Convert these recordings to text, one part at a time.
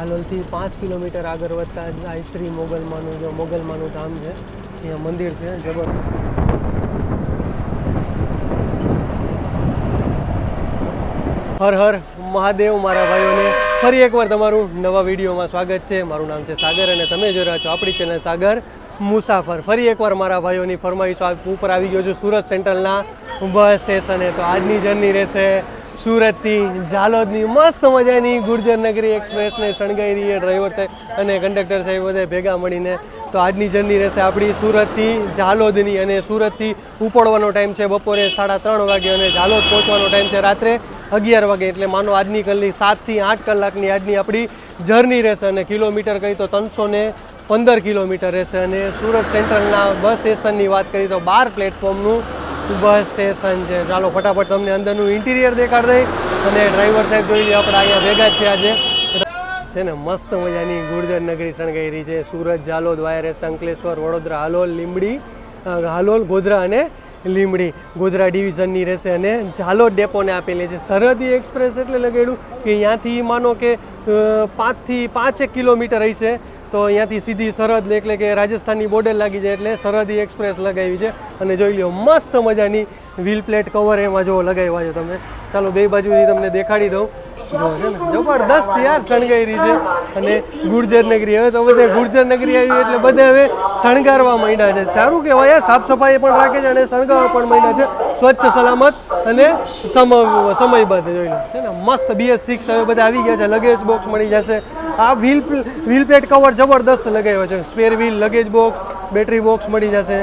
હાલોલથી 5 kilometre આગળ વધતા આ શ્રી મોગલમાનું ધામ છે. અહીંયા મંદિર છે જબર. હર હર મહાદેવ મારા ભાઈઓને ફરી એકવાર તમારું નવા વિડીયોમાં સ્વાગત છે. મારું નામ છે સાગર અને તમે જોઈ રહ્યા છો આપણી ચેનલ સાગર મુસાફર. ફરી એકવાર મારા ભાઈઓની ફરમાઈશ ઉપર આવી ગયો છું સુરત સેન્ટ્રલના બસ સ્ટેશને. તો આજની જર્ની રહેશે સુરતથી ઝાલોદની મસ્ત મજાની ગુર્જરનગરી એક્સપ્રેસને શણગાઈ રહી છે ડ્રાઈવર સાહેબ અને કંડક્ટર સાહેબ બધા ભેગા મળીને. તો આજની જર્ની રહેશે આપણી સુરતથી ઝાલોદની, અને સુરતથી ઉપડવાનો ટાઈમ છે બપોરે 3:30 વાગે અને ઝાલોદ પહોંચવાનો ટાઈમ છે રાત્રે 11 વાગે. એટલે માનો આજની 7 થી 8 કલાકની આજની આપણી જર્ની રહેશે. અને કિલોમીટર કહી તો 315 કિલોમીટર રહેશે. અને સુરત સેન્ટ્રલના બસ સ્ટેશનની વાત કરી તો 12 પ્લેટફોર્મનું બસ સ્ટેશન છે. ચાલો ફટાફટ તમને અંદરનું ઇન્ટિરિયર દેખાડ દઈ. અને ડ્રાઈવર સાહેબ જોઈ લે આપણે અહીંયા ભેગા જ છે આજે છે ને. મસ્ત મજાની ગુર્જરનગરી શણગાઈ રહી છે. સુરત, ઝાલોદ, વાયરેસ, અંકલેશ્વર, વડોદરા, હાલોલ, ગોધરા અને લીંબડી ગોધરા ડિવિઝનની રહેશે. અને ઝાલોદ ડેપોને આપેલી છે. સરહદી એક્સપ્રેસ એટલે લગાડ્યું કે અહીંયાથી માનો કે 5 કિલોમીટર હશે તો અહીંયાથી સીધી સરહદ એટલે કે રાજસ્થાનની બોર્ડર લાગી જાય એટલે સરહદી એક્સપ્રેસ લગાવી છે. અને જોઈ લો મસ્ત મજાની વ્હીલ પ્લેટ કવર એમાં જો લગાવ્યા છે તમે. ચાલો બે બાજુથી તમને દેખાડી દઉં. જો છે ને જબરદસ્ત યાર શણગાઈ રહી છે. અને ગુર્જરનગરી હવે તો બધે ગુર્જરનગરી આવી એટલે બધા હવે શણગારવા માંડ્યા છે. સારું કહેવાય, સાફ સફાઈ પણ રાખે છે અને શણગારવા પણ માંડ્યા છે. સ્વચ્છ સલામત અને સમયબદ્ધ જોઈ લો છે ને. મસ્ત BS6 હવે બધા આવી ગયા છે. લગેજ બોક્સ મળી જશે. આ વ્હીલ પ્લેટ કવર જબરદસ્ત લગાવ્યો છે. Spare wheel, luggage box, battery box મળી જશે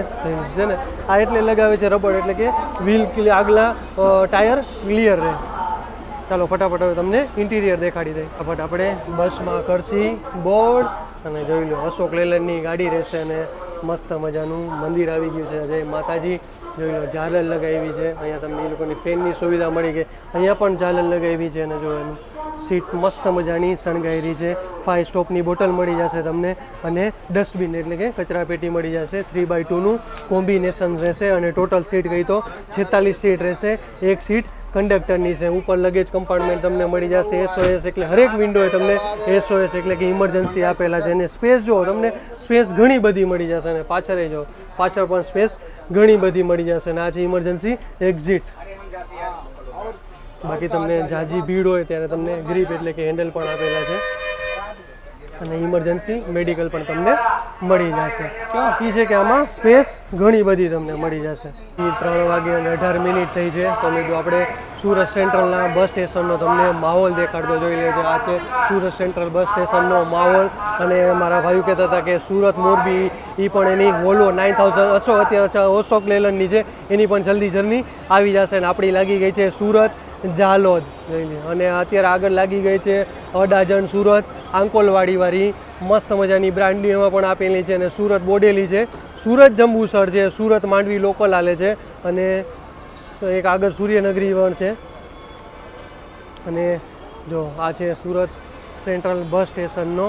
છે ને. આ એટલે લગાવે છે રબર એટલે કે વ્હીલ આગલા ટાયર ક્લિયર રહે. ચાલો ફટાફટ હવે તમને ઇન્ટિરિયર દેખાડી દઈએ. ફટાફટ આપણે બસમાં કરશી બોર્ડ અને જોઈ લો અશોક લેલનની ગાડી રહેશે. અને મસ્ત મજાનું મંદિર આવી ગયું છે. જય માતાજી. જોઈ લો ઝાલર લગાવી છે. અહીંયા તમને એ લોકોની ફેનની સુવિધા મળી ગઈ. અહીંયા પણ ઝાલર લગાવી છે. અને જો એનું સીટ મસ્ત મજાની શણગાઈ રહી છે. 5 સ્ટોપની બોટલ મળી જશે તમને. અને ડસ્ટબિન એટલે કે કચરાપેટી મળી જશે. 3x2નું કોમ્બિનેશન રહેશે. અને ટોટલ સીટ કહી તો 46 સીટ રહેશે. એક સીટ કંડક્ટરની છે. ઉપર લગેજ કમ્પાર્ટમેન્ટ તમને મળી જશે. SOS એટલે હરેક વિન્ડોએ તમને SOS એટલે કે ઇમરજન્સી આપેલા છે. અને સ્પેસ જો તમને સ્પેસ ઘણી બધી મળી જશે. અને પાછળ જો પાછળ પણ સ્પેસ ઘણી બધી મળી જશે. અને આ છે ઇમરજન્સી એક્ઝિટ. બાકી તમને જાજી ભીડ હોય ત્યારે તમને ગ્રીપ એટલે કે હેન્ડલ પણ આપેલા છે. અને ઇમરજન્સી મેડિકલ પણ તમને મળી જશે. એ છે કે આમાં સ્પેસ ઘણી બધી તમને મળી જશે. 3 વાગે અને 18 મિનિટ થઈ છે. તો મેં તો આપણે સુરત સેન્ટ્રલના બસ સ્ટેશનનો તમને માહોલ દેખાડતો જોઈ લેજો. આ છે સુરત સેન્ટ્રલ બસ સ્ટેશનનો માહોલ. અને મારા ભાઈઓ કહેતા હતા કે સુરત મોરબી એ પણ એની વોલ્વો 9000 અત્યારે અશોક લેલનની છે એની પણ જલ્દી જર્ની આવી જશે. અને આપણી લાગી ગઈ છે સુરત ઝાલોદ જોઈ લે. અને અત્યારે આગળ લાગી ગઈ છે અડાજણ સુરત આંકોલવાડીવાળી મસ્ત મજાની બ્રાન્ડની એમાં પણ આપેલી છે. અને સુરત બોડેલી છે. સુરત જંબુસર છે. સુરત માંડવી લોકલ હાલે છે. અને એક આગળ સૂર્યનગરી પણ છે. અને જો આ છે સુરત સેન્ટ્રલ બસ સ્ટેશનનો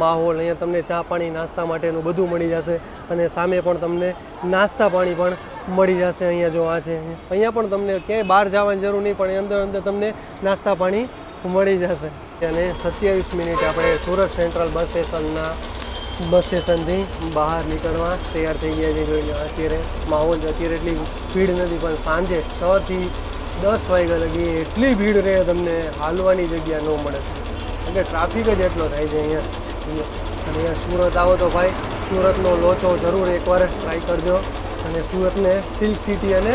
માહોલ. અહીંયા તમને ચા પાણી નાસ્તા માટેનું બધું મળી જશે. અને સામે પણ તમને નાસ્તા પાણી પણ મળી જશે. અહીંયા જો આ છે અહીંયા પણ તમને ક્યાંય બહાર જવાની જરૂર નહીં પણ અંદર તમને નાસ્તા પાણી મળી જશે. અને 27 મિનિટ આપણે સુરત સેન્ટ્રલ બસ સ્ટેશનથી બહાર નીકળવા તૈયાર થઈ ગયા છે. જોઈ લો અત્યારે માહોલ અત્યારે એટલી ભીડ નથી પણ સાંજે 6 થી 10 વાગ્યા લગી એટલી ભીડ રહે તમને હાલવાની જગ્યા ન મળે. એટલે ટ્રાફિક જ એટલો થાય છે અહીંયા. અને અહીંયા સુરત આવો તો ભાઈ સુરતનો લોચો જરૂર એકવાર ટ્રાય કરજો. અને સુરતને સિલ્ક સિટી અને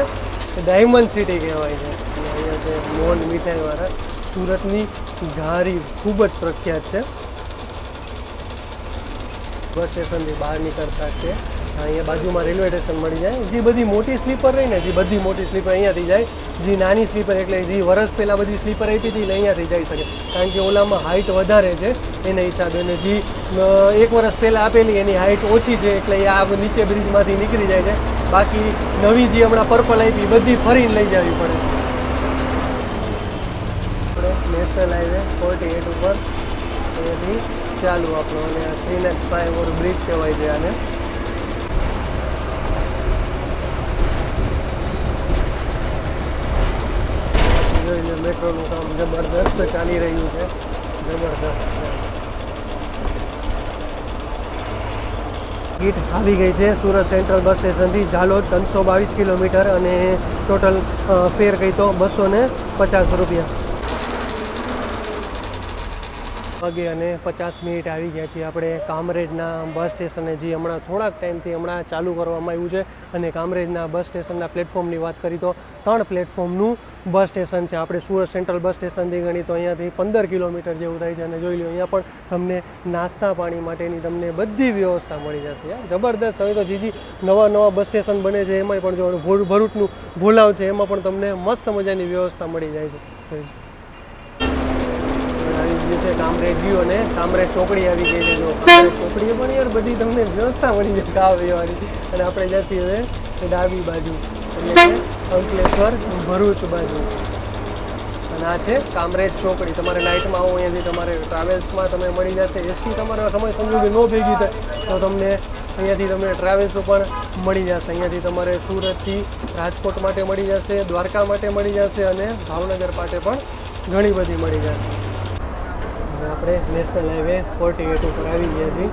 ડાયમંડ સિટી કહેવાય છે. અને અહીંયા છે મોહન મીઠાઈવાળા. સુરતની ઘારી ખૂબ જ પ્રખ્યાત છે. બસ સ્ટેશનથી બહાર નીકળતા છે અહીંયા બાજુમાં રેલવે સ્ટેશન મળી જાય. જે બધી મોટી સ્લીપર રહી ને જે બધી મોટી સ્લીપર અહીંયાથી જાય. જે નાની સ્લીપર એટલે જે વર્ષ પહેલાં બધી સ્લીપર આપી હતી ને અહીંયાથી જઈ શકે. કારણ કે ઓલામાં હાઇટ વધારે છે એના હિસાબે. અને જે 1 વર્ષ પહેલાં આપેલી એની હાઇટ ઓછી છે એટલે એ આ નીચે બ્રિજમાંથી નીકળી જાય છે. બાકી નવી જે હમણાં પર્પલ આપી બધી ફરીને લઈ જવી પડે. નેશનલ હાઈવે 48 ઉપર અહીંયાથી ચાલુ આપણો. અને શ્રીનાથ ફ્લાયઓવર બ્રિજ કહેવાય છે આને. જોઈ લો મેટ્રોનું કામ જબરદસ્ત ચાલી રહ્યું છે. જબરદસ્ત ટિકિટ આવી ગઈ છે સુરત સેન્ટ્રલ બસ સ્ટેશનથી ઝાલોદ 322 કિલોમીટર અને ટોટલ ફેર કહી તો 250 રૂપિયા. વાગે અને 50 મિનિટ આવી ગયા છીએ આપણે કામરેજના બસ સ્ટેશને, જે હમણાં થોડાક ટાઈમથી હમણાં ચાલુ કરવામાં આવ્યું છે. અને કામરેજના બસ સ્ટેશનના પ્લેટફોર્મની વાત કરી તો 3 પ્લેટફોર્મનું બસ સ્ટેશન છે. આપણે સુરત સેન્ટ્રલ બસ સ્ટેશનથી ગણી તો અહીંયાથી 15 કિલોમીટર જેવું થાય છે. અને જોઈ લો અહીંયા પણ તમને નાસ્તા પાણી માટેની તમને બધી વ્યવસ્થા મળી જશે. જબરદસ્ત. હવે તો જીજી નવા બસ સ્ટેશન બને છે, એમાંય પણ જો ભરૂચનું ભોલાવ છે એમાં પણ તમને મસ્ત મજાની વ્યવસ્થા મળી જાય છે. છે કામરેજ વ્યૂ અને કામરેજ ચોકડી આવી ગઈ છે. જો કામરેજ ચોકડીએ પણ યાર બધી તમને વ્યવસ્થા મળી જાય ખાવા પીવાની. અને આપણે જઈએ હવે ડાબી બાજુ એટલે કે અંકલેશ્વર ભરૂચ બાજુ. અને આ છે કામરેજ ચોકડી. તમારે નાઇટમાં આવો અહીંયાથી તમારે ટ્રાવેલ્સમાં તમે મળી જશે. એસટી તમારા સમય સંજોગે ન ભેગી થાય તો તમને અહીંયાથી તમને ટ્રાવેલ્સો પણ મળી જશે. અહીંયાથી તમારે સુરતથી રાજકોટ માટે મળી જશે, દ્વારકા માટે મળી જશે અને ભાવનગર માટે પણ ઘણી બધી મળી જશે. આપણે નેશનલ હાઈવે 48 ઉપર આવી ગયા છીએ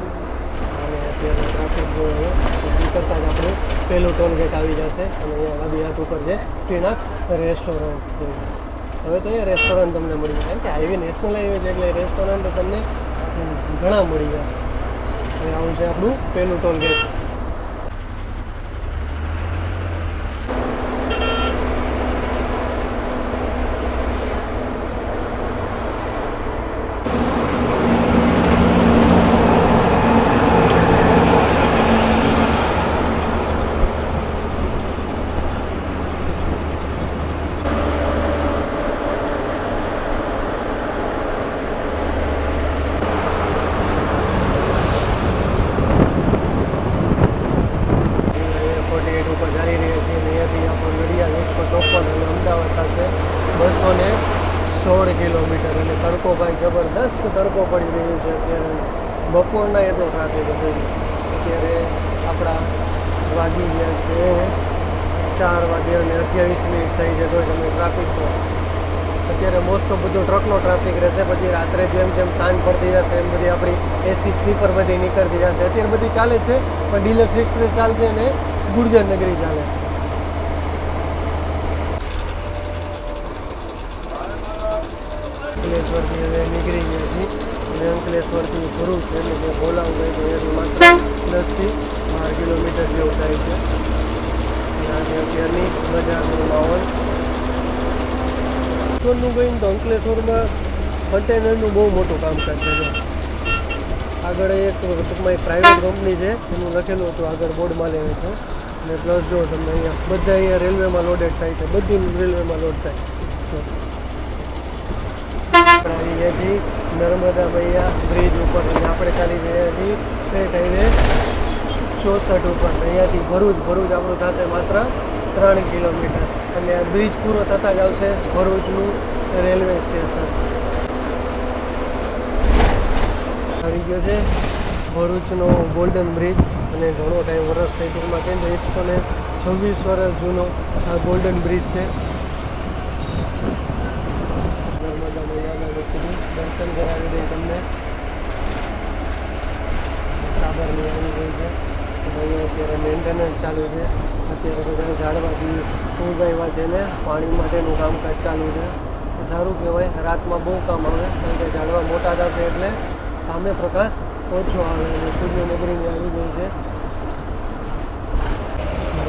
અને અત્યારે ટ્રાફિક જોયો પછી કરતાં જ આપણું પહેલું ટોલગેટ આવી જશે. અને અહીંયા ડાબી હાથ ઉપર છે શ્રીનાથ રેસ્ટોરન્ટ. હવે તો અહીંયા રેસ્ટોરન્ટ તમને મળી જાય, કારણ કે હાઈવે નેશનલ હાઈવે છે એટલે રેસ્ટોરન્ટ તમને ઘણા મળી જાય. હવે આવું છે આપણું પહેલું ટોલગેટ. કિલોમીટર અને તડકો ભાઈ જબરદસ્ત તડકો પડી રહ્યો છે અત્યારે. બપોરના એટલો ટ્રાફિક હતો. અત્યારે આપણા વાગી ગયા છે 4:28 થઈ છે. તો તમે ટ્રાફિક તો અત્યારે મોસ્ટ ઓફ બધું ટ્રકનો ટ્રાફિક રહેશે. પછી રાત્રે જેમ જેમ સાંજ પડતી જશે એમ બધી આપણી એસટી સ્લીપર બધી નીકળતી જશે. અત્યારે બધી ચાલે છે પણ ડિલક્સ એક્સપ્રેસ ચાલશે અને ગુર્જર નગરી ચાલે. અંકલેશ્વરથી હવે નીકળી ગયા છીએ અને અંકલેશ્વરથી ભરૂચ એટલે કે ભોલાવ ગઈ તો એનું માત્ર 10થી 12 કિલોમીટર જેવું થાય છે. અને અત્યારની બજારનો માહોલ અંકલેશ્વરનું ગઈને તો અંકલેશ્વરમાં કન્ટેનરનું બહુ મોટું કામકાજ છે. આગળ એક ટૂંકમાં એક પ્રાઇવેટ કંપની છે એનું લખેલું હતું આગળ બોર્ડમાં લેવું હતું. અને પ્લસ જો તમને અહીંયા બધા અહીંયા રેલવેમાં લોડેડ થાય છે, બધું રેલવેમાં લોડ થાય. આવી ગયા છીએ નર્મદા મૈયા બ્રિજ ઉપર અને આપણે ચાલી રહ્યા છીએ સ્ટેટ હાઈવે 64 ઉપર. અહીંયાથી ભરૂચ આપણું થશે માત્ર 3 કિલોમીટર અને આ બ્રિજ પૂરો થતાં જ આવશે ભરૂચનું રેલવે સ્ટેશન. આવી ગયો છે ભરૂચનો ગોલ્ડન બ્રિજ અને ઘણો ટાઈમ વર્ષ થઈ ટૂંકમાં કેમ કે 126 વર્ષ જૂનો આ ગોલ્ડન બ્રિજ છે. દર્શન કરાવી દઈએ તમને. સાબરની આવી ગઈ છે. ભાઈઓ અત્યારે મેન્ટેનન્સ ચાલુ છે. અત્યારે બધા ઝાડવા ઉગાવ્યા છે ને પાણી માટેનું કામકાજ ચાલુ છે. સારું કહેવાય. રાતમાં બહુ કામ આવે કારણ કે ઝાડવા મોટા થશે એટલે સામે પ્રકાશ ઓછો આવે. અને સૂર્યનગરી આવી ગઈ છે.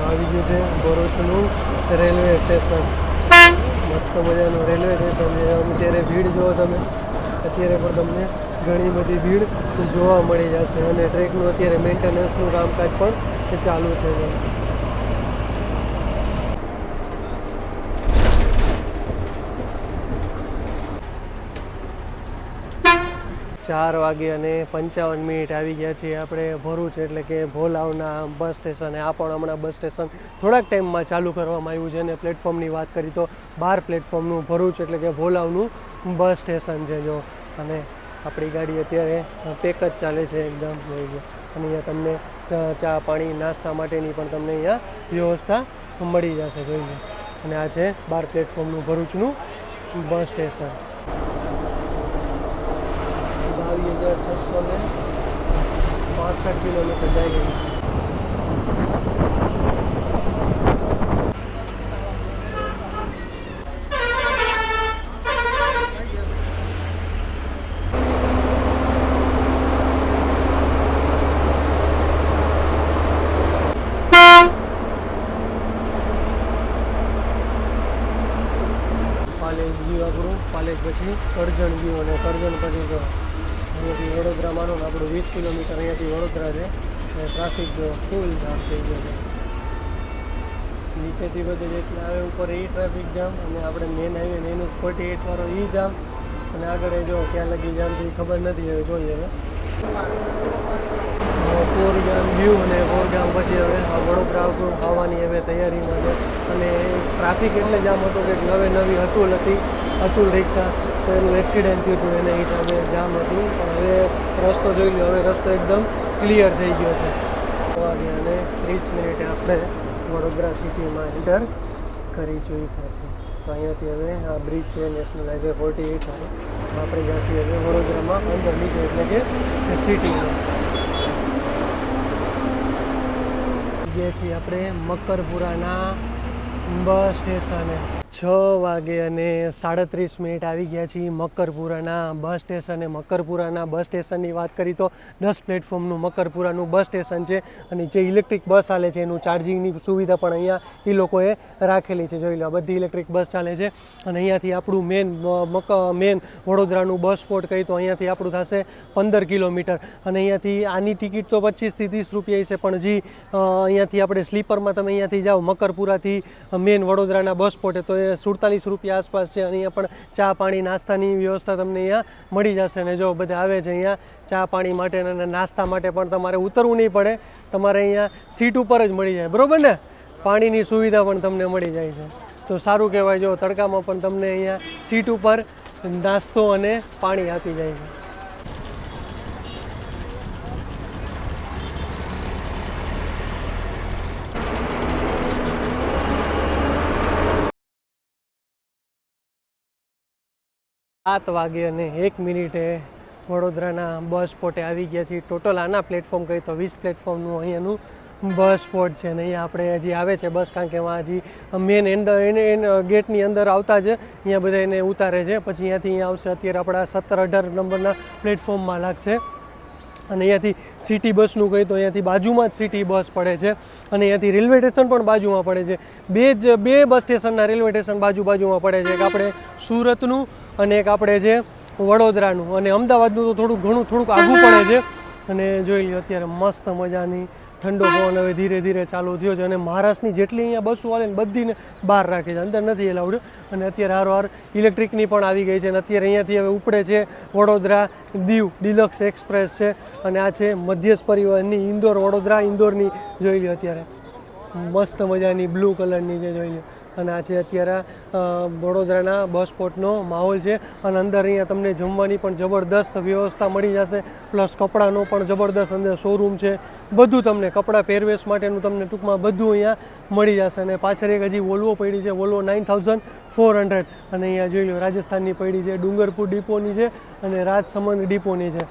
આવી ગયું છે ભરૂચનું રેલવે સ્ટેશન. મસ્ત મજાનું રેલવે સ્ટેશન છે. અત્યારે ભીડ જુઓ તમે. અત્યારે પણ તમને ઘણી બધી ભીડ જોવા મળી જશે અને ટ્રેકનું અત્યારે મેન્ટેનન્સનું કામકાજ પણ ચાલુ છે. 4:55 આવી ગયા છીએ આપણે ભરૂચ એટલે કે ભોલાવના બસ સ્ટેશને. આ પણ હમણાં બસ સ્ટેશન થોડાક ટાઈમમાં ચાલુ કરવામાં આવ્યું છે. અને પ્લેટફોર્મની વાત કરી તો 12 પ્લેટફોર્મનું ભરૂચ એટલે કે ભોલાવનું બસ સ્ટેશન છે. જો અને આપણી ગાડી અત્યારે પેક જ ચાલે છે એકદમ. અને અહીંયા તમને ચા પાણી નાસ્તા માટેની પણ તમને અહીંયા વ્યવસ્થા મળી જશે. જોઈએ. અને આ છે 12 પ્લેટફોર્મનું ભરૂચનું બસ સ્ટેશન. 22,665 કિલોમીટર જાય ગયું. મારું પાલેજ પછી કરજણ ગયું અને કરજણ પછી જો અહીંયાથી વડોદરા માનો ને આપણું 20 કિલોમીટર અહીંયાથી વડોદરા છે અને ટ્રાફિક જો ફૂલ જામ થઈ ગયો છે. નીચેથી બધે જેટલા આવે ઉપર એ ટ્રાફિક જામ અને આપણે મેન હાઈવે એનું 48 વાળો એ જામ અને આગળ જો ક્યાં લગી જામ છે એ ખબર નથી. હવે જોઈએ હવે પોરગામ ગયું અને પોરગામ પછી હવે વડોદરા આવવાની હવે તૈયારીમાં છે અને ટ્રાફિક એટલે જામ હતો કે નવી અતુલ હતી, અતુલ રિક્ષા, તો એનું એક્સિડન્ટ થયું હતું એના હિસાબે જામ હતું. પણ હવે રસ્તો જોઈ લો, હવે રસ્તો એકદમ ક્લિયર થઈ ગયો છે. અને 30 મિનિટે આપણે વડોદરા સિટીમાં એન્ટર કરી ચૂક્યા છે. તો અહીંયાથી હવે આ બ્રિજ છે નેશનલ હાઈવે 48 આપણે જઈશું હવે વડોદરામાં અંદર નીચે એટલે કે સિટીમાં. ગયા છીએ આપણે મકરપુરાના બસ સ્ટેશને. 6 વાગે અને 37 મિનિટ આવી ગયા છીએ મકરપુરાના બસ સ્ટેશને. મકરપુરાના બસ સ્ટેશનની વાત કરી તો 10 પ્લેટફોર્મનું મકરપુરાનું બસ સ્ટેશન છે અને જે ઇલેક્ટ્રિક બસ ચાલે છે એનું ચાર્જિંગની સુવિધા પણ અહીંયા એ લોકોએ રાખેલી છે. જોઈ લો બધી ઇલેક્ટ્રિક બસ ચાલે છે અને અહીંયાથી આપણું મેન વડોદરાનું બસ સ્પોટ કહી તો અહીંયાથી આપણું થશે 15 કિલોમીટર અને અહીંયાથી આની ટિકિટ તો 25 થી 30 રૂપિયા છે. પણ હજી અહીંયાથી આપણે સ્લીપરમાં તમે અહીંયાથી જાઓ મકરપુરાથી મેન વડોદરાના બસ સ્પોટે તો 47 રૂપિયા આસપાસ છે. અને અહીંયા પણ ચા પાણી નાસ્તાની વ્યવસ્થા તમને અહીંયા મળી જશે. અને જો બધા આવે છે અહીંયા ચા પાણી માટે અને નાસ્તા માટે પણ તમારે ઉતરવું નહીં પડે, તમારે અહીંયા સીટ ઉપર જ મળી જાય, બરાબર ને. પાણીની સુવિધા પણ તમને મળી જાય છે તો સારું કહેવાય. જો તડકામાં પણ તમને અહીંયા સીટ ઉપર નાસ્તો અને પાણી આપી જાય છે. સાત વાગે અને 1 મિનિટે વડોદરાના બસ સ્પોટે આવી ગયા છીએ. ટોટલ આના પ્લેટફોર્મ કહી તો 20 પ્લેટફોર્મનું અહીંયાનું બસ સ્પોટ છે અને અહીંયા આપણે હજી આવે છે બસ, કારણ કે એમાં હજી મેન ગેટની અંદર આવતા જ અહીંયા બધા એને ઉતારે છે. પછી અહીંયાથી અહીંયા આવશે અત્યારે આપણા 17-18 નંબરના પ્લેટફોર્મમાં લાગશે. અને અહીંયાથી સિટી બસનું કહી તો અહીંયાથી બાજુમાં જ સિટી બસ પડે છે અને અહીંયાથી રેલવે સ્ટેશન પણ બાજુમાં પડે છે. બે બસ સ્ટેશનના રેલવે સ્ટેશન બાજુમાં પડે છે. એક આપણે સુરતનું અને એક આપણે છે વડોદરાનું, અને અમદાવાદનું તો થોડુંક આઘું પડે છે. અને જોઈ લો અત્યારે મસ્ત મજાની ઠંડો પવન હવે ધીરે ધીરે ચાલુ થયો છે અને મહારાષ્ટ્રની જેટલી અહીંયા બસો આવે ને બધીને બહાર રાખે છે, અંદર નથી એલાઉડ. અને અત્યારે હારોહાર ઇલેક્ટ્રિકની પણ આવી ગઈ છે અને અત્યારે અહીંયાથી હવે ઉપડે છે વડોદરા દીવ ડિલક્સ એક્સપ્રેસ છે અને આ છે મધ્યસ્થ પરિવહનની વડોદરા ઇન્દોરની. જોઈ લો અત્યારે મસ્ત મજાની બ્લુ કલરની છે, જોઈ લો. અને આ છે અત્યારે વડોદરાના બસ સ્પોટનો માહોલ છે અને અંદર અહીંયા તમને જમવાની પણ જબરદસ્ત વ્યવસ્થા મળી જશે, પ્લસ કપડાનો પણ જબરદસ્ત અંદર શોરૂમ છે. બધું તમને કપડાં પહેરવેશ માટેનું તમને ટૂંકમાં બધું અહીંયા મળી જશે. અને પાછળ એક હજી વોલ્વો પડી છે, વોલ્વો 9400 અને અહીંયા જોઈ લો રાજસ્થાનની પડી છે, ડુંગરપુર ડિપોની છે અને રાજસમંદ ડિપોની છે.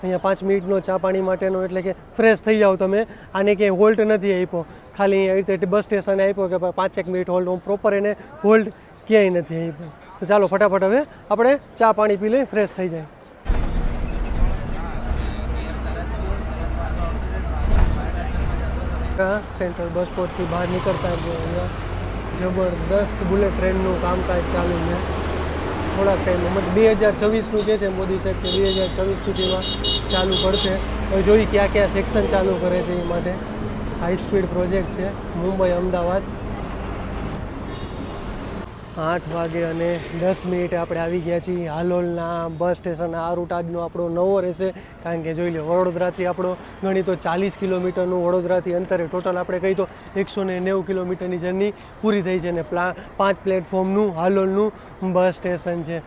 અહીંયા 5 મિનિટનો ચા પાણી માટેનો, એટલે કે ફ્રેશ થઈ જાઓ તમે. આને ક્યાંય હોલ્ટ નથી આપ્યો, ખાલી અહીંયા રીતે બસ સ્ટેશને આપ્યો કે 5 મિનિટ હોલ્ટ. પ્રોપર એને હોલ્ટ ક્યાંય નથી આપ્યો. તો ચાલો ફટાફટ હવે આપણે ચા પાણી પી લઈ, ફ્રેશ થઈ જાય. સેન્ટ્રલ બસ સ્પોટથી બહાર નીકળતા અહીંયા જબરદસ્ત બુલેટ ટ્રેનનું કામકાજ ચાલુ છે. થોડાક ટાઈમમાં 2026નું કહે છે મોદી સાહેબ કે 2026 સુધીમાં ચાલુ કરશે. હવે જોઈ કયા સેક્શન ચાલુ કરે છે. એ માટે હાઈ સ્પીડ પ્રોજેક્ટ છે મુંબઈ અમદાવાદ. 8 વાગે અને 10 મિનિટે આપણે આવી ગયા છીએ હાલોલના બસ સ્ટેશન. આ રૂટ આજનો આપણો નવો રહેશે, કારણ કે જોઈ લો વડોદરાથી આપણો ગણી તો 40 કિલોમીટરનું વડોદરાથી અંતરે ટોટલ આપણે કહી તો 190 કિલોમીટરની જર્ની પૂરી થઈ છે. અને 5 પ્લેટફોર્મનું હાલોલનું બસ સ્ટેશન છે.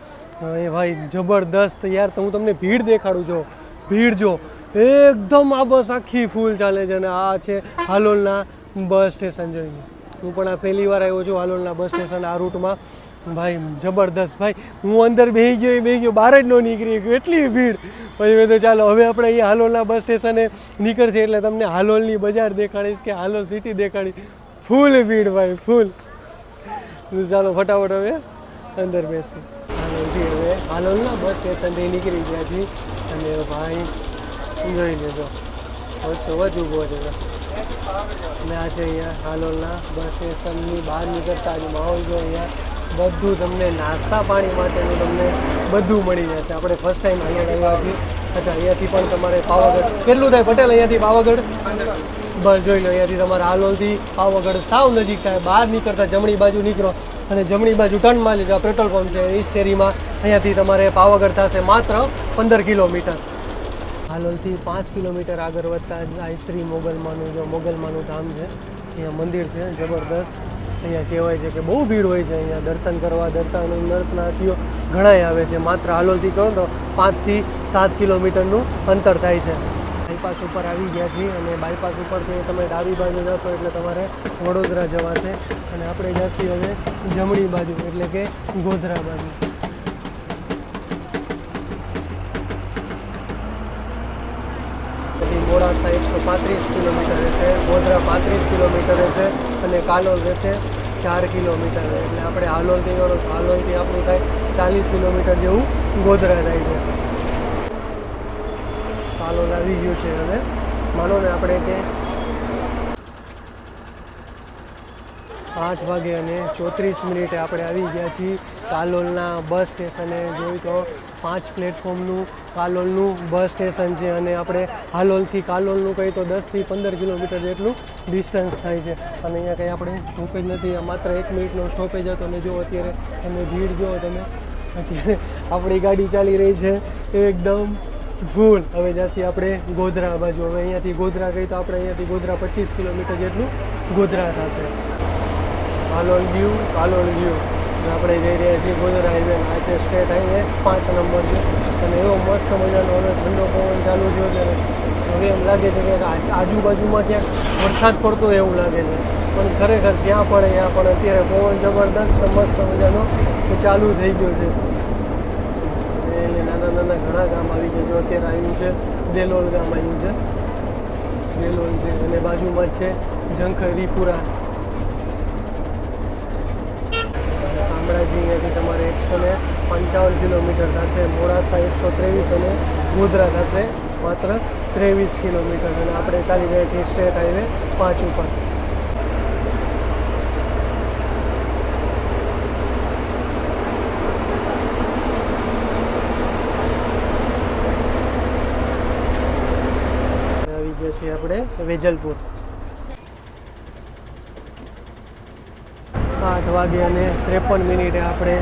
એ ભાઈ જબરદસ્ત યાર. તો હું તમને ભીડ દેખાડું છું, ભીડ જો એકદમ આ બસ આખી ફૂલ ચાલે છે. અને આ છે હાલોલના બસ સ્ટેશન. જોઈને હું પણ આ પહેલી વાર આવ્યો છું હાલોલના બસ સ્ટેશન આ રૂટમાં. ભાઈ જબરદસ્ત ભાઈ. હું અંદર બેસી ગયો બહાર જ ન નીકળી ગયો, એટલી ભીડ. પછી મેં તો ચાલો હવે આપણે અહીંયા હાલોલના બસ સ્ટેશને નીકળશે એટલે તમને હાલોલની બજાર દેખાડીશ કે હાલોલ સિટી દેખાડીશ. ફૂલ ભીડ ભાઈ, ફૂલ. ચાલો ફટાફટ હવે અંદર બેસી. હાલોલથી હવે હાલોલના બસ સ્ટેશનથી નીકળી ગયા છીએ અને ભાઈ જોઈ લેજો વચ્ચે ઊભો છે. અને આ છે અહીંયા હાલોલના બસ સ્ટેશનની બહાર નીકળતા જ માહોલ જો અહીંયા બધું તમને નાસ્તા પાણી માટેનું તમને બધું મળી જશે. આપણે ફર્સ્ટ ટાઈમ અહીંયા આવ્યા છીએ. અચ્છા, અહીંયાથી પણ તમારે પાવાગઢ કેટલું થાય પટેલ? અહીંયાથી પાવાગઢ બસ જોઈ લો, અહીંયાથી તમારે હાલોલથી પાવાગઢ સાવ નજીક થાય. બહાર નીકળતા જમણી બાજુ નીકળો અને જમણી બાજુ ટર્ન મારી લો, પેટ્રોલ પંપ છે એ શેરીમાં. અહીંયાથી તમારે પાવાગઢ થશે માત્ર 15 કિલોમીટર. હાલોલથી 5 કિલોમીટર આગળ વધતા આઈશ્રી મોગલમાનું જો મોગલમાનું ધામ છે, અહીંયા મંદિર છે જબરદસ્ત. અહીંયા કહેવાય છે કે બહુ ભીડ હોય છે અહીંયા દર્શન કરવા. દર્શનાર્થીઓ ઘણાય આવે છે. માત્ર હાલોલથી કહો તો 5 થી 7 કિલોમીટરનું અંતર થાય છે. બાયપાસ ઉપર આવી ગયા છીએ અને બાયપાસ ઉપરથી તમે ડાબી બાજુ જશો એટલે તમારે વડોદરા જવાશે અને આપણે જઈએ હવે જમણી બાજુ એટલે કે ગોધરા બાજુ. મોડાસા 135 કિલોમીટર રહેશે, ગોધરા 35 કિલોમીટર રહેશે અને કાલોલ રહેશે 4 કિલોમીટર. એટલે આપણે હાલોલથી ગણો તો હાલોલથી આપણું થાય 40 કિલોમીટર જેવું ગોધરા થાય છે. કાલોલ આવી ગયું છે. હવે માનો ને આપણે કે 8 વાગે અને 34 મિનિટે આપણે આવી ગયા છીએ કાલોલના બસ સ્ટેશને. જોઈ તો 5 પ્લેટફોર્મનું કાલોલનું બસ સ્ટેશન છે અને આપણે હાલોલથી કાલોલનું કહી તો 10 થી 15 કિલોમીટર જેટલું ડિસ્ટન્સ થાય છે. અને અહીંયા કંઈ આપણે સ્ટોપેજ નથી, માત્ર 1 મિનિટનો સ્ટોપેજ હતો. અને જો અત્યારે તમે ભીડ જુઓ તમે, અત્યારે આપણી ગાડી ચાલી રહી છે એકદમ ફૂલ. હવે જઈએ આપણે ગોધરા બાજુ. હવે અહીંયાથી ગોધરા કહી તો આપણે અહીંયાથી ગોધરા 25 કિલોમીટર જેટલું ગોધરા થશે. કાલોલ વ્યૂ આપણે જઈ રહ્યા છીએ ગોધરા હાઈવે. આ છે સ્ટેટ હાઈવે 5 નંબર છે અને એવો મસ્ત મજાનો હવે ઠંડો પવન ચાલુ થયો છે. હવે એમ લાગે છે કે આજુબાજુમાં ક્યાંક વરસાદ પડતો એવું લાગે છે, પણ ખરેખર જ્યાં પડે ત્યાં પણ અત્યારે પવન જબરદસ્ત મસ્ત મજાનો ચાલુ થઈ ગયો છે. એટલે નાના ઘણા ગામ આવી ગયા છે. અત્યારે આવ્યું છે દેલોલ ગામ આવ્યું છે, દેલોલ છે અને બાજુમાં જ છે ઝંખરીપુરા. શામળાજી અહીંયાથી તમારે 155 કિલોમીટર થશે. મોડાસા 123 અને ગોધરા થશે માત્ર 23 કિલોમીટર. અને આપણે ચાલી રહ્યા છીએ સ્ટેટ હાઈવે 5 ઉપર. આવી ગયા છીએ આપણે વેજલપુર. 8 વાગે અને 53 મિનિટે આપણે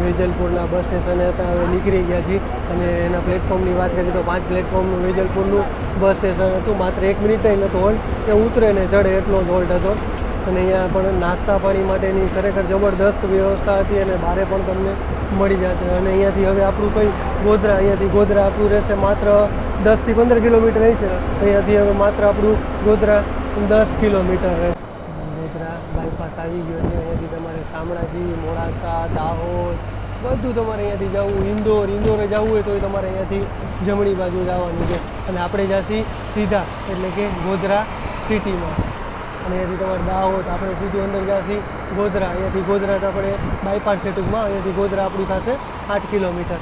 વેજલપુરના બસ સ્ટેશને હતા. હવે નીકળી ગયા છીએ અને એના પ્લેટફોર્મની વાત કરીએ તો 5 પ્લેટફોર્મનું વેજલપુરનું બસ સ્ટેશન હતું. માત્ર 1 મિનિટ નહોતો હોલ્ડ, એ ઉતરે ને ચડે એટલો જ હોલ્ડ હતો. અને અહીંયા પણ નાસ્તા પાણી માટેની ખરેખર જબરદસ્ત વ્યવસ્થા હતી અને બારે પણ તમને મળી જશે. અને અહીંયાથી હવે આપણું કંઈ અહીંયાથી ગોધરા આપણું રહેશે માત્ર 10 થી 15 કિલોમીટર રહેશે. અહીંયાથી હવે માત્ર આપણું ગોધરા 10 કિલોમીટર રહે. બાયપાસ આવી ગયો છે. અહીંયાથી તમારે શામળાજી, મોડાસા, દાહોદ બધું તમારે અહીંયાથી જવું. ઇન્દોરે જવું હોય તો તમારે અહીંયાથી જમણી બાજુ જવાનું છે અને આપણે જઈશું સીધા એટલે કે ગોધરા સિટીમાં. અને અહીંયાથી તમારે દાહોદ આપણે સીધું અંદર જઈશું ગોધરા. અહીંયાથી ગોધરા આપણે બાયપાસ છે ટૂંકમાં. અહીંયાથી ગોધરા આપણું થશે 8 કિલોમીટર.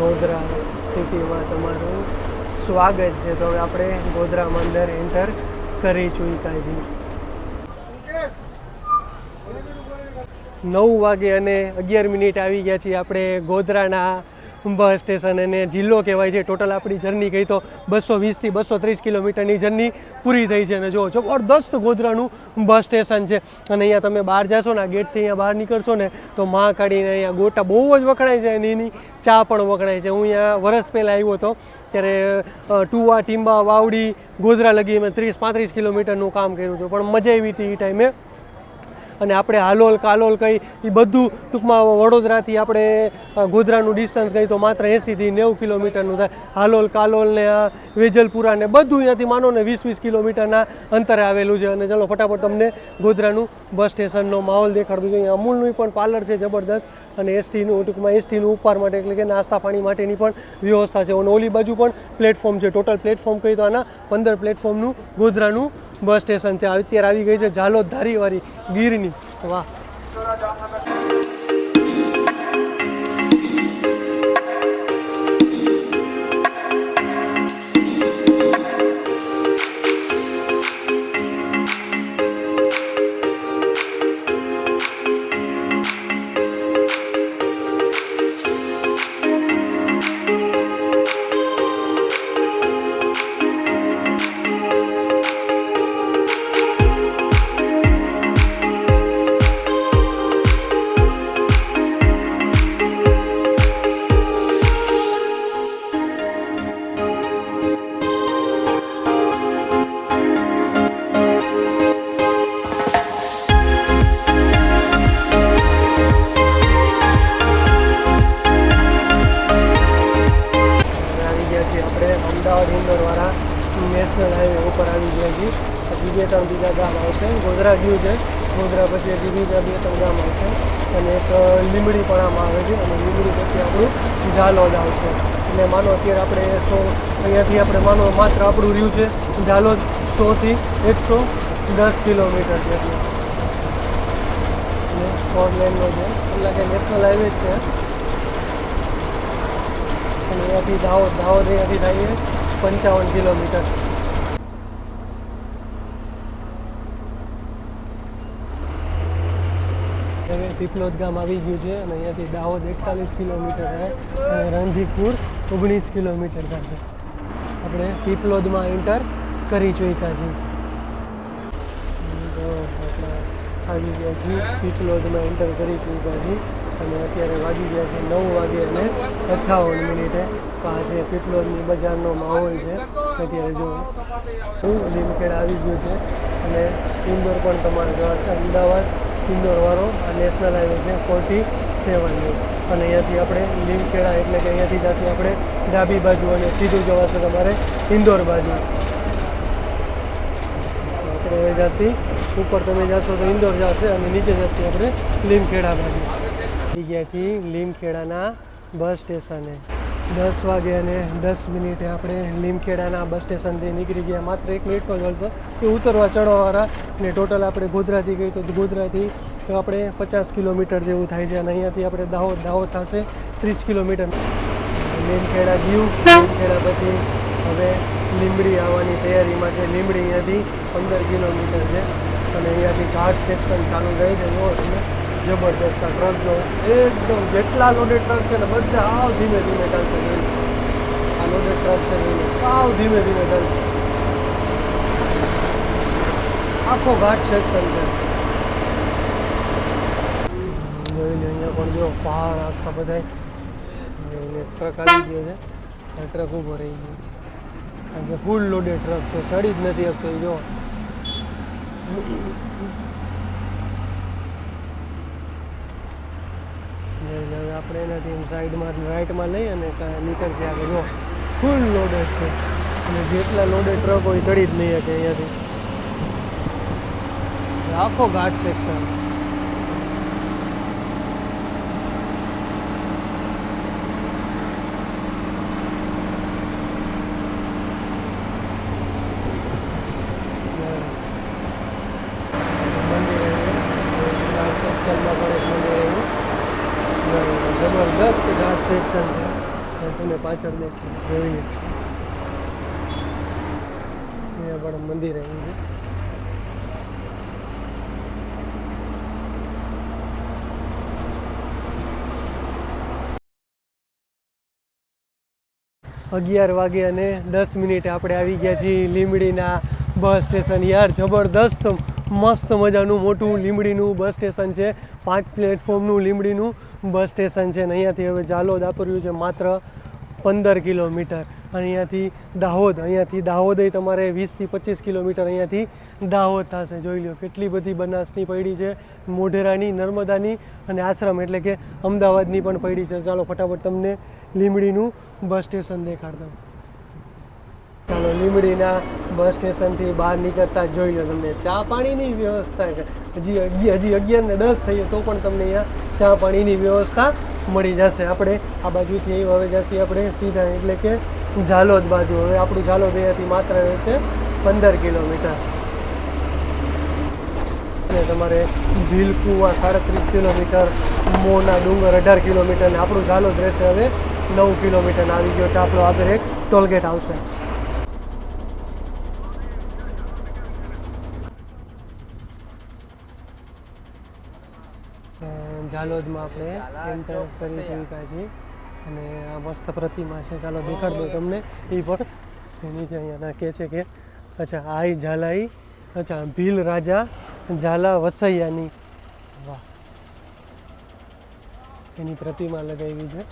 ગોધરા સિટીમાં તમારું સ્વાગત છે. તો હવે આપણે ગોધરામાં અંદર એન્ટર કરી ચૂક્યા. 9 વાગે અને 11 મિનિટ આવી ગયા છીએ આપણે ગોધરાના બસ સ્ટેશન. અને જિલ્લો કહેવાય છે. ટોટલ આપણી જર્ની કહી તો 220 થી 230 કિલોમીટરની જર્ની પૂરી થઈ છે. અને જો જબરદસ્ત ગોધરાનું બસ સ્ટેશન છે. અને અહીંયા તમે બહાર જશો ને, આ ગેટથી અહીંયા બહાર નીકળશો ને તો મહાકાળીને અહીંયા ગોટા બહુ જ વખણાય છે અને એની ચા પણ વખણાય છે. હું અહીંયા વર્ષ પહેલાં આવ્યો હતો ત્યારે ટુવા, ટીંબા, વાવડી, ગોધરા લગી મેં 30-35 કિલોમીટરનું કામ કર્યું હતું. પણ મજા આવી હતી એ ટાઈમે. અને આપણે હાલોલ કાલોલ કહી એ બધું ટૂંકમાં વડોદરાથી આપણે ગોધરાનું ડિસ્ટન્સ કહી તો માત્ર 80 થી 90 કિલોમીટરનું થાય. હાલોલ કાલોલ ને વેજલપુરા ને બધું અહીંયાથી માનો ને 20-20 કિલોમીટરના અંતરે આવેલું છે. અને ચલો ફટાફટ તમને ગોધરાનું બસ સ્ટેશનનો માહોલ દેખાડું છું. અહીંયા અમૂલનું પણ પાર્લર છે જબરદસ્ત અને એસટીનું ટૂંકમાં એસટીનું ઉપવાર માટે એટલે કે નાસ્તા પાણી માટેની પણ વ્યવસ્થા છે. અને ઓલી બાજુ પણ પ્લેટફોર્મ છે. ટોટલ પ્લેટફોર્મ કહી તો આના 15 પ્લેટફોર્મનું ગોધરાનું બસ સ્ટેશન છે. અત્યારે આવી ગઈ છે ઝાલોદ ધારીવાળી ગીરની. વાહ. હજી બીજા ગામ આવશે. ગોધરા ગયું છે, ગોધરા પછી હજી બીજા 2-3 ગામ આવશે અને એક લીંબડી પણ આમાં આવે છે અને લીંબડી પછી આપણું ઝાલોદ આવશે. એટલે માનો અત્યારે આપણે અહીંયાથી આપણે માનો માત્ર આપણું રહ્યું છે ઝાલોદ 100 થી 110 કિલોમીટર જેટલું. અને 4 લેનનો છે એટલે કે નેશનલ હાઈવે જ છે. અને અહીંયાથી દાહોદ અહીંયાથી થાય 55 કિલોમીટર. હવે પીપલોદ ગામ આવી ગયું છે અને અહીંયાથી દાહોદ 41 કિલોમીટર થાય અને રણજીતપુર 19 કિલોમીટર થશે. આપણે પીપલોદમાં એન્ટર કરી ચૂક્યા છીએ. તો આપણે આવી ગયા છીએ પીપલોદમાં એન્ટર કરી ચૂક્યા છીએ અને અત્યારે વાગી ગયા છે 9:58. તો આ છે પીપલોદની બજારનો માહોલ છે. અત્યારે જો લીમખેડા આવી ગયું છે અને ઇન્દોર પણ તમારે જવા છે. અમદાવાદ ઇન્દોરવાળો આ નેશનલ હાઈવે છે 47 અને અહીંયાથી આપણે લીમખેડા એટલે કે અહીંયાથી જશે આપણે ડાબી બાજુ અને સીધું જવાશે તમારે ઇન્દોર બાજુ. આપણે હવે જશે ઉપર તમે જશો તો ઇન્દોર જશે અને નીચે જશે આપણે લીમખેડા બાજુ. આવી ગયા છીએ લીમખેડાના બસ સ્ટેશને. 10:10 આપણે લીમખેડાના બસ સ્ટેશનથી નીકળી ગયા. માત્ર 1 મિનિટનો જ હતો કે ઉતરવા ચડવાવાળા ને ટોટલ આપણે ગોધરાથી ગઈ તો ગોધરાથી તો આપણે 50 કિલોમીટર જેવું થાય છે અને અહીંયાથી આપણે દાહોદ થશે 30 કિલોમીટર. લીમખેડા ગયું. લીમખેડા પછી હવે લીંબડી આવવાની તૈયારીમાં છે. લીંબડી અહીંયાથી 15 કિલોમીટર છે અને અહીંયાથી ઘાટ સેક્શન ચાલુ રહી છે. જુઓ તમે જબરદસ્ત આ ટ્રક જો એકદમ જેટલા લોડેડ ટ્રક છે ને બધા સાવ ધીમે ધીમે ચાલશે. આ લોડેડ ટ્રક છે સાવ ધીમે ધીમે ચાલશે. આખો ઘાટ સેક્શન છે. જોઈ લો અહીંયા પણ જો પહાડ આખા બધા. ટ્રક આવી ગયો છે. ટ્રક ઊભો રહી ગયો કારણ કે ફૂલ લોડેડ ટ્રક છે. ચડી જ નથી શકતો જો. હવે આપણે એનાથી સાઈડમાં રાઈટમાં લઈ અને નીકળશે આગળ. જો ફૂલ લોડેડ છે અને જેટલા લોડેડ ટ્રક હોય ચડી જ નહીં શકે અહીંયાથી. આખો ઘાટ સેક્શન. જબરદસ્ત ઘાટ સેક્શન છે. તમે પાછળ જોઈએ અહીંયા પણ મંદિર આવ્યું છે. $11:10 આપણે આવી ગયા છીએ લીંબડીના બસ સ્ટેશન. યાર જબરદસ્ત મસ્ત મજાનું મોટું લીંબડીનું બસ સ્ટેશન છે. 5 પ્લેટફોર્મનું લીંબડીનું બસ સ્ટેશન છે અને અહીંયાથી હવે ઝાલોદ આપ્યું છે માત્ર 15 કિલોમીટર. અહીંયાથી દાહોદ તમારે 20 થી 25 કિલોમીટર અહીંયાથી દાહોદ થશે. જોઈ લો કેટલી બધી બનાસની પડી છે, મોઢેરાની, નર્મદાની અને આશ્રમ એટલે કે અમદાવાદની પણ પડી છે. ચાલો ફટાફટ તમને લીંબડીનું બસ સ્ટેશન દેખાડતા. ચાલો લીંબડીના બસ સ્ટેશનથી બહાર નીકળતા જ જોઈ લો તમને ચા પાણીની વ્યવસ્થા છે. હજી 11:10 થઈએ તો પણ તમને અહીંયા ચા પાણીની વ્યવસ્થા મળી જશે. આપણે આ બાજુથી હવે જઈએ આપણે સીધા એટલે કે ઝાલોદ બાજુ. હવે આપણું ઝાલોદ અહીંયાથી માત્ર રહેશે 15 કિલોમીટર અને તમારે ભીલકુવા 37 કિલોમીટર, મોના ડુંગર 18 કિલોમીટર અને આપણું ઝાલોદ રહેશે હવે 9 કિલોમીટર. આવી ગયો છે આપણો આગળ એક ટોલગેટ આવશે. ઝાલોદમાં આપણે એન્ટર કરી ચૂક્યા છીએ અને આ મસ્ત પ્રતિમા છે. ચાલો દેખાડ દો તમને એ પણ શેની છે. અહીંયા કહે છે કે અચ્છા આઈ ઝાલાઈ ભીલ રાજા ઝાલા વસૈયાની વાહ એની પ્રતિમા લગાવી છે.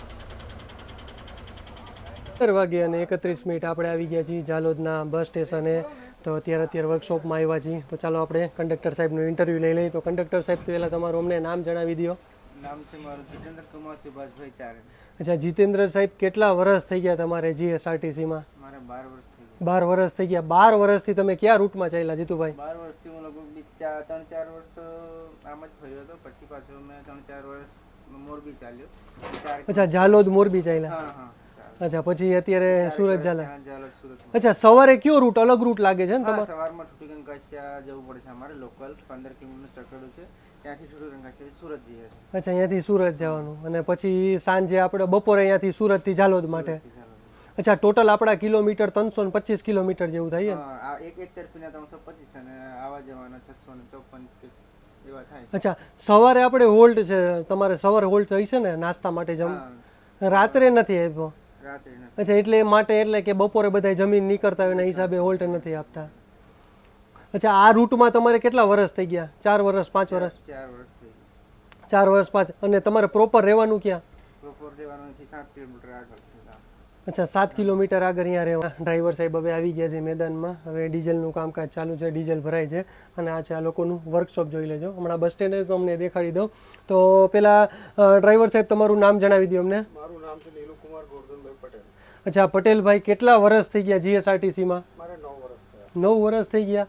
11:31 આપણે આવી ગયા છીએ ઝાલોદના બસ સ્ટેશને. તો અત્યારે વર્કશોપમાં આવ્યા છીએ. તો ચાલો આપણે કંડક્ટર સાહેબનું ઇન્ટરવ્યૂ લઈ લઈએ. તો કંડક્ટર સાહેબ પહેલાં તમારું અમને નામ જણાવી દો. નામ છે મારું જીતેન્દ્ર કુમાર સુભાષભાઈ ચારે. અચ્છા જીતેન્દ્ર સાહેબ કેટલા વર્ષ થઈ ગયા તમારે જીએસઆરટીસીમાં? મારે 12 વર્ષ થઈ 12 વર્ષ થઈ ગયા. 12 વર્ષથી તમે કયા રૂટમાં ચાલ્યા જીતુભાઈ? 12 વર્ષથી હું લગભગ 3-4 વર્ષ તો આમ જ ફર્યો હતો. પછી પાછો મેં 3-4 વર્ષ મોરબી ચાલ્યો. અચ્છા, ઝાલોદ મોરબી ચાલ્યા. હા હા. અચ્છા, પછી અત્યારે સુરત ચાલ્યા. ઝાલોદ સુરત. અચ્છા, સવારે કયો રૂટ અલગ રૂટ લાગે છે ને તમારે? સવારમાં ઠુઠી કંકાસિયા જવું પડે છે અમારે. લોકલ 15 કિલોમીટર ચકડું છે. ત્યાંથી ઠુઠી કંકાસિયા સુરત જઈએ છીએ. અચ્છા, અહીંયાથી સુરત જવાનું અને પછી સાંજે આપણે બપોરે અહીંયાથી સુરતથી ઝાલોદ માટે. અચ્છા, ટોટલ આપણા કિલોમીટર 325 કિલોમીટર જેવું થાય છે. હા, એક તરફીના 325 અને આવા જવાના 654 એવા થાય. અચ્છા, સવારે આપણે હોલ્ટ છે તમારે? સવારે હોલ્ટ હોય છે ને નાસ્તા માટે? રાત્રે નથી આપ્યો? રાત્રે નથી. અચ્છા, એટલે માટે એટલે કે બપોરે બધા જમીન નીકળતા હોય એના હિસાબે હોલ્ટ નથી આપતા. અચ્છા, આ રૂટમાં તમારે કેટલા વર્ષ થઈ ગયા? 4 વર્ષ 5 વર્ષ? 4 વર્ષ થઈ. 4 વર્ષ 5. અને તમારે પ્રોપર રહેવાનું ક્યાં? પ્રોપર રહેવાનું 7 કિલોમીટર આગળ છે. અચ્છા, 7 કિલોમીટર આગળ અહીંયા રહેવા. ડ્રાઈવર સાહેબ હવે આવી ગયા છે મેદાનમાં. હવે ડીઝલનું કામકાજ ચાલુ છે, ડીઝલ ભરાય છે. અને આ છે આ લોકોનું વર્કશોપ, જોઈ લેજો. હમણાં બસ સ્ટેન્ડે તમને દેખાડી દઉં. તો પહેલાં ડ્રાઈવર સાહેબ તમારું નામ જણાવી દો અમને. મારું નામ છે નીલુકુમાર ગોરધનભાઈ પટેલ. અચ્છા, પટેલભાઈ, કેટલા વર્ષ થઈ ગયા જીએસઆરટીસીમાં? મારે 9 વર્ષ થયા. 9 વર્ષ થઈ ગયા.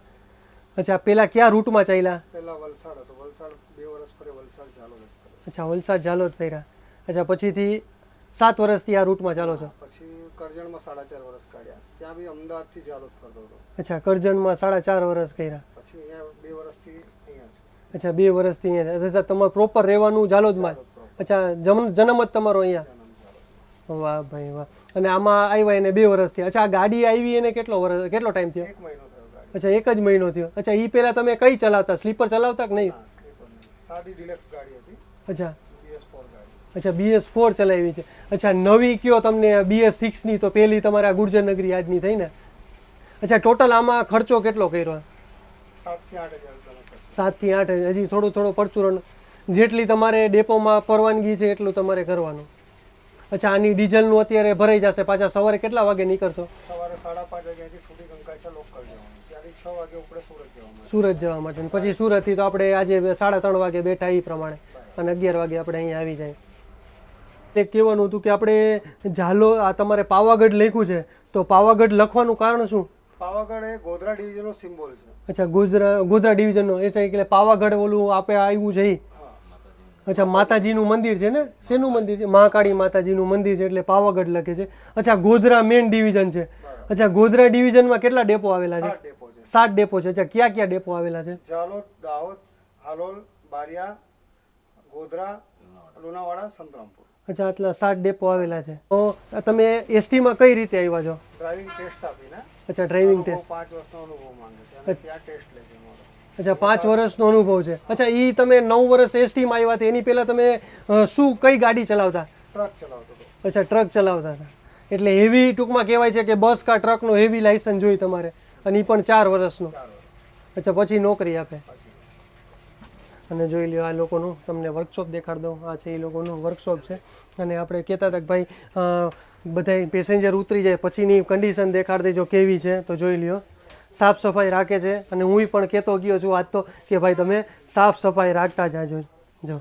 અચ્છા, પહેલાં કયા રૂટમાં ચાલ્યા? પહેલાં વલસાડ હતો. વલસાડ 2 વર્ષ ફરે વલસાડ ઝાલોદ. અચ્છા, વલસાડ ઝાલોદ ફર્યા. અચ્છા, પછીથી 7 વર્ષથી આ રૂટમાં ચાલો છો? પછી કરજણમાં 4.5 વર્ષ કાઢ્યા. ત્યાં બી અમદાવાદથી ઝાલોદ કરતો હતો. અચ્છા, કરજણમાં 4.5 વર્ષ કર્યા. પછી અહીંયા 2 વર્ષથી અહીંયા. અચ્છા, 2 વર્ષથી અહીંયા. અચ્છા, તમારે પ્રોપર રહેવાનું ઝાલોદમાં? અચ્છા, જન્મ જ તમારો અહીંયા? વાહ ભાઈ વાહ. અને આમાં આવ્યા એને 2 વર્ષથી. અચ્છા, આ ગાડી આવી એને કેટલો ટાઈમ થયો? 1 મહિનો થયો ગાડી. અચ્છા, 1 જ મહિનો થયો. અચ્છા, એ પહેલાં તમે કઈ ચલાવતા? સ્લીપર ચલાવતા કે નહીં? સાદી ડિલક્સ ગાડી હતી. અચ્છા. BS4 ગાડી. અચ્છા, BS4 ચલાવી છે. અચ્છા, નવી કયો તમને BS6ની? તો પહેલી તમારે આ ગુર્જરનગરી આજની થઈ ને? અચ્છા, ટોટલ આમાં ખર્ચો કેટલો કર્યો? 7 થી 8 હજાર. હજી થોડું પરચુરણ જેટલી તમારે ડેપોમાં પરવાનગી છે એટલું તમારે કરવાનું. અચ્છા, આની ડીઝલનું અત્યારે ભરાઈ જશે. પાછા સવારે કેટલા વાગે નીકળશો? સવારે 5:30 વાગ્યાથી ઠુઠી કંકાસિયા લોકલ જવાનું. ત્યાંથી 6 વાગે ઉપડે સુરત જવાનું. સુરત જવા માટે. પછી સુરતથી તો આપણે આજે 3:30 વાગે બેઠા એ પ્રમાણે અને 11 વાગે આપણે અહીંયા આવી જાય. એક કહેવાનું હતું કે આપણે આ તમારે પાવાગઢ લખ્યું છે, તો પાવાગઢ લખવાનું કારણ શું? પાવાગઢ એ ગોધરા ડિવિઝનનો સિમ્બોલ છે. અચ્છા, ગોધરા ડિવિઝનનો. એટલે પાવાગઢ ઓલું આપણે આવ્યું છે એ? અચ્છા, માતાજીનું મંદિર છે ને? શેનું મંદિર છે? મહાકાળી માતાજીનું મંદિર છે એટલે પાવાગઢ લખે છે. અચ્છા, ગોધરા મેઇન ડિવિઝન છે. અચ્છા, ગોધરા ડિવિઝનમાં કેટલા ડેપો આવેલા છે? 7 ડેપો છે. અચ્છા, ક્યાં ક્યાં ડેપો આવેલા છે? ઝાલોદ, દાહોદ, હાલોલ, બારિયા, ગોધરા, લુણાવાડા, સંતરામપુર. અચ્છા, આટલા 7 ડેપો આવેલા છે. તો તમે એસટીમાં કઈ રીતે આવ્યા છો? ડ્રાઇવિંગ ટેસ્ટ આપીને. અચ્છા, ડ્રાઇવિંગ ટેસ્ટ. 5 વર્ષનો અનુભવ માંગે છે અને ત્યાં ટેસ્ટ લે છે મારો. અચ્છા, 5 વર્ષનો અનુભવ છે. અચ્છા, એ તમે 9 વર્ષ એસટીમાં આવ્યા હતા એની પહેલાં તમે કઈ ગાડી ચલાવતા? ટ્રક ચલાવતો હતો. અચ્છા, ટ્રક ચલાવતા હતા. એટલે હેવી ટૂંકમાં કહેવાય છે કે બસ કા ટ્રકનો હેવી લાયસન્સ જોઈએ તમારે, અને એ પણ 4 વર્ષનો. અચ્છા, પછી નોકરી આપે. અને જોઈ લ્યો આ લોકોનું તમને વર્કશોપ દેખાડ દઉં. આ છે એ લોકોનું વર્કશોપ છે. અને આપણે કહેતા હતા કે ભાઈ બધા પેસેન્જર ઉતરી જાય પછીની કન્ડિશન દેખાડ દેજો કેવી છે. તો જોઈ લ્યો, સાફ સફાઈ રાખે છે. અને હું પણ કહેતો ગયો છું આજ તો કે ભાઈ તમે સાફ સફાઈ રાખતા જાજો. જો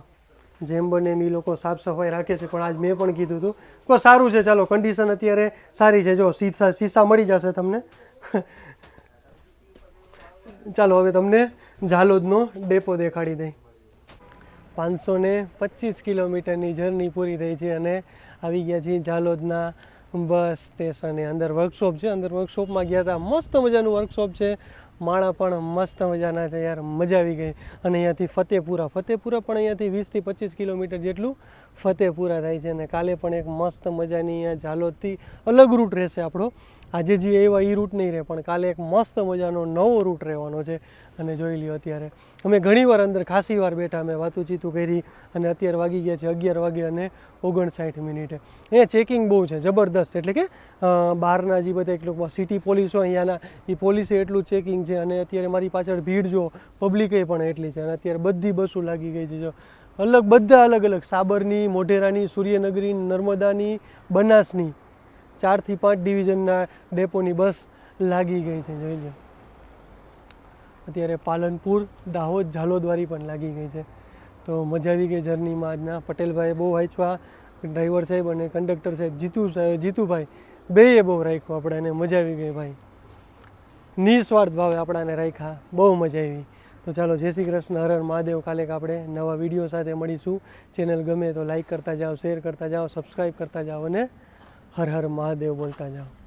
જેમ બને એમ એ લોકો સાફ સફાઈ રાખે છે. પણ આજ મેં પણ કીધું હતું કે સારું છે, ચાલો કન્ડિશન અત્યારે સારી છે. જો શીશા મળી જશે તમને. ચાલો હવે તમને ઝાલોદનો ડેપો દેખાડી દઈ. 525 કિલોમીટરની જર્ની પૂરી થઈ છે અને આવી ગયા છીએ ઝાલોદના બસ સ્ટેશને. અંદર વર્કશોપ છે. અંદર વર્કશોપમાં ગયા હતા. મસ્ત મજાનું વર્કશોપ છે. માણા પણ મસ્ત મજાના છે યાર, મજા આવી ગઈ. અને અહીંયાથી ફતેપુરા પણ અહીંયાથી 20 થી 25 કિલોમીટર જેટલું ફતેપુરા થાય છે. અને કાલે પણ એક મસ્ત મજાની અહીંયા ઝાલોદથી અલગ રૂટ રહેશે આપણો. આજે જે એવા એ રૂટ નહીં રહે, પણ કાલે એક મસ્ત મજાનો નવો રૂટ રહેવાનો છે. અને જોઈ લ્યો અત્યારે અમે ઘણીવાર અંદર ખાસી વાર બેઠા, અમે વાતુચીતું કરી અને અત્યારે વાગી ગયા છે 11 વાગે અને 59 મિનિટે. અહીંયા ચેકિંગ બહુ છે જબરદસ્ત. એટલે કે બહારના જે બધા એટલું સિટી પોલીસો અહીંયાના એ પોલીસે એટલું ચેકિંગ છે. અને અત્યારે મારી પાછળ ભીડ જો, પબ્લિકે પણ એટલી છે. અને અત્યારે બધી બસો લાગી ગઈ છે. જો બધા અલગ અલગ, સાબરની, મોઢેરાની, સૂર્યનગરી, નર્મદાની, બનાસની 4 થી 5 ડિવિઝનના ડેપોની બસ લાગી ગઈ છે. જોઈ લો અત્યારે પાલનપુર, દાહોદ, ઝાલોદવાળી પણ લાગી ગઈ છે. તો મજા આવી ગઈ જર્નીમાં આજના. પટેલભાઈ બહુ વાંચવા, ડ્રાઈવર સાહેબ અને કંડક્ટર સાહેબ જીતુભાઈ બેએ બહુ રાખ્યું આપણે, અને મજા આવી ગઈ ભાઈ. નિસ્વાર્થ ભાવે આપણાને રાખ્યા, બહુ મજા આવી. તો ચાલો, જય શ્રી કૃષ્ણ, હર હર મહાદેવ. કાલે આપણે નવા વિડીયો સાથે મળીશું. ચેનલ ગમે તો લાઈક કરતા જાઓ, શેર કરતા જાઓ, સબસ્ક્રાઈબ કરતા જાઓ અને હર હર મહાદેવ બોલતા જાઓ.